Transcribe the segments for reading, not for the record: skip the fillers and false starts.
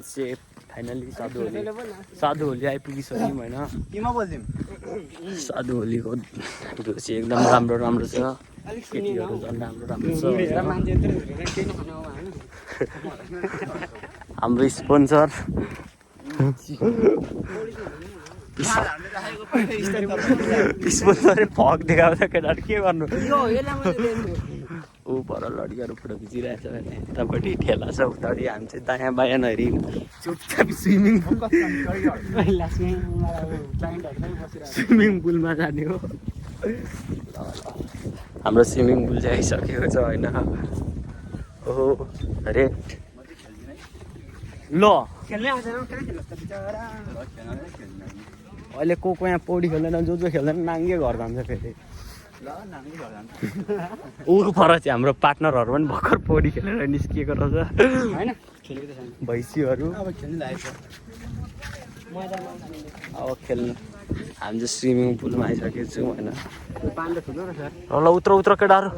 चाहिँ फाइनली साधु होली आइपुगिसक्यौँ होइन। साधु होलीको भ्यू चाहिँ एकदम राम्रो राम्रो छ। केटीहरू झन् राम्रो राम्रो छ। हाम्रो स्पोन्सर स्पोन्सर फक देखाउँछ केटाहरू के गर्नु। ऊ पर लड्कीहरू फोटो खिचिरहेछ भने यतापट्टि ठेला छ उतापट्टि हामी चाहिँ दायाँ बायाँ नहेरी चुपचाप स्विमिङ पुलमा जाने हो। हाम्रो स्विमिङ पुल चाहिँ आइसकेको छ होइन। ओहो अरे ल अहिले को यहाँ पौडी खेल्दैन, जो खेल्दैन नाङ्गे घर जान्छ फेरि। ऊ पर चाहिँ हाम्रो पार्टनरहरू पनि भर्खर पौडी खेलेर निस्किएको रहेछ होइन। भैँसीहरू अब खेल्नु। हामी चाहिँ स्विमिङ पुलमा आइसकेको छौँ होइन। ल उत्र उत्र केटाहरू।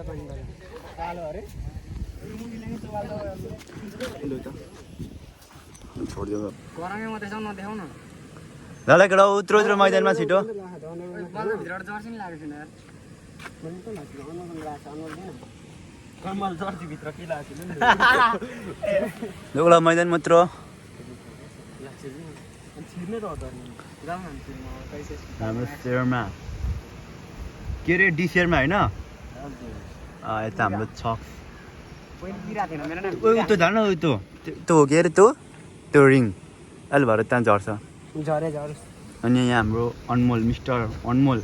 ल केटा उत्रु उत्रु मैदानमा छिटो। लुगा मैदान मात्र हाम्रो सेयरमा के अरे डिसियरमा होइन। यता हाम्रो छ त्यो झन् त्यो हो के अरे त्यो रिङ अहिले भएर त्यहाँ झर्छ। अनि यहाँ हाम्रो अनमोल मिस्टर अनमोल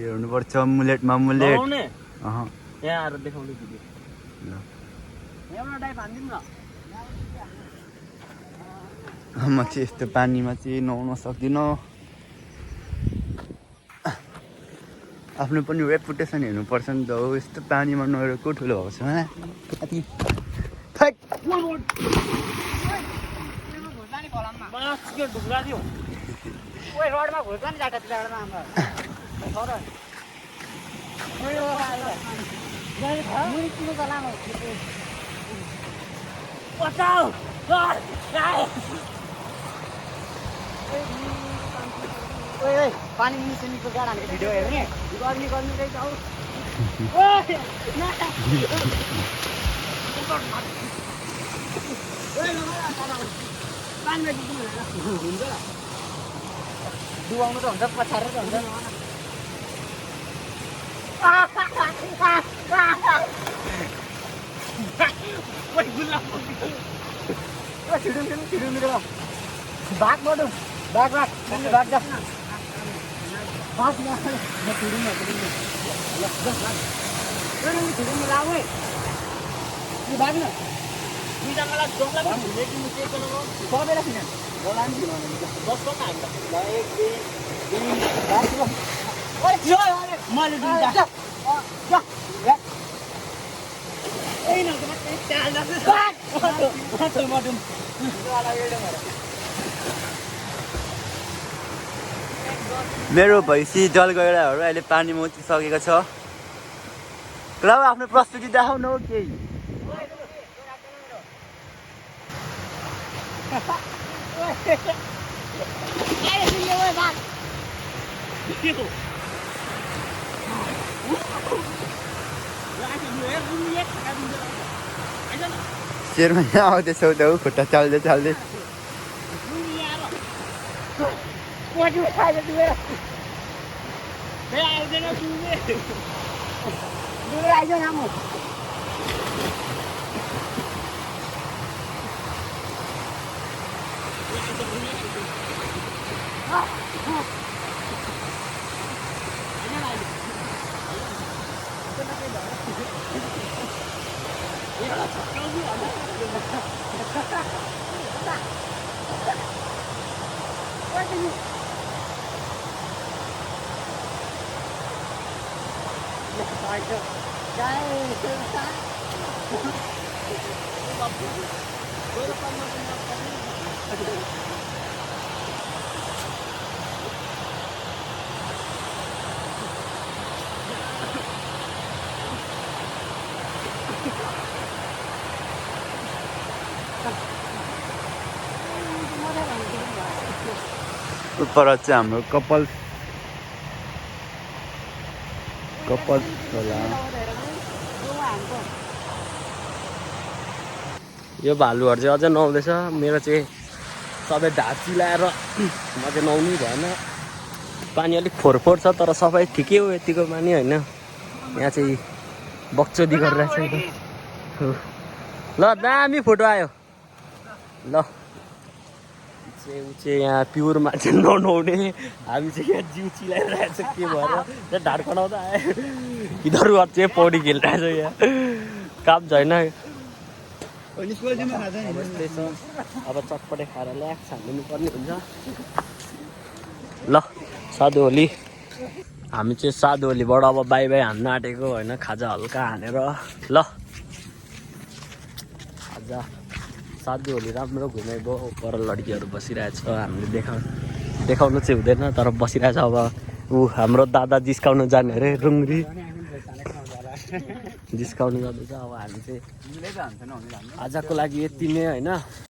हेर्नुपर्छ मुलेटमा मुलेट। म चाहिँ यस्तो पानीमा चाहिँ नुहाउन सक्दिनँ। आफ्नो पनि रेपुटेसन हेर्नुपर्छ नि त हो। यस्तो पानीमा नुहाएर को ठुलो भएको छ पानी निस्केको गाडा भिडियो हेर्ने गर्ने रहेछ हौ। डुबाउनु त हुन्छ, पछारेर त हुन्छ। भाग बढु भाग भाग भाग जा भाग भाग्न दुईजनालाई जङ्गलमा मेरो भैँसी जलगैडाहरू अहिले पानीमा उत्रिसकेको छ। ल आफ्नो प्रस्तुति देखाउनु हो केही। शेरमा यहाँ आउँदैछौ त हौ खुट्टा चाल्दै चाल्दै। पर चाहिँ हाम्रो कपल्स होला। यो भालुहरू चाहिँ अझै नुहाउँदैछ। मेरो चाहिँ सबै ढाड चिलाएर म चाहिँ नुहाउनै भएन। पानी अलिक फोहोर छ तर सफाइ ठिकै हो यतिको पानी होइन। यहाँ चाहिँ बक्चोदी गरिरहेछ ल दामी फोटो आयो ल। ऊ चाहिँ यहाँ प्योर मान्छे ननुहाउने, हामी चाहिँ यहाँ जिउ चिलाइरहेछ के भएर त्यहाँ ढाड कटाउँदा आयो। यिनीहरू चाहिँ पौडी खेलिरहेछ यहाँ, काम छैन। अब चटपटे खाएर ल्याक्स हालिदिनु पर्ने हुन्छ। ल साधु होली, हामी चाहिँ साधु होलीबाट अब बाई बाई हान्न आँटेको होइन, खाजा हल्का हानेर। ल खाजा साधु होली राम्रो घुमेको, पर लड्कीहरू बसिरहेछ। हामीले देखाउनु चाहिँ हुँदैन तर बसिरहेछ। अब ऊ हाम्रो दादा जिस्काउनु जाने अरे रुङ्री जिस्काउनु जाँदैछ। अब हामी चाहिँ आजको लागि यति नै होइन।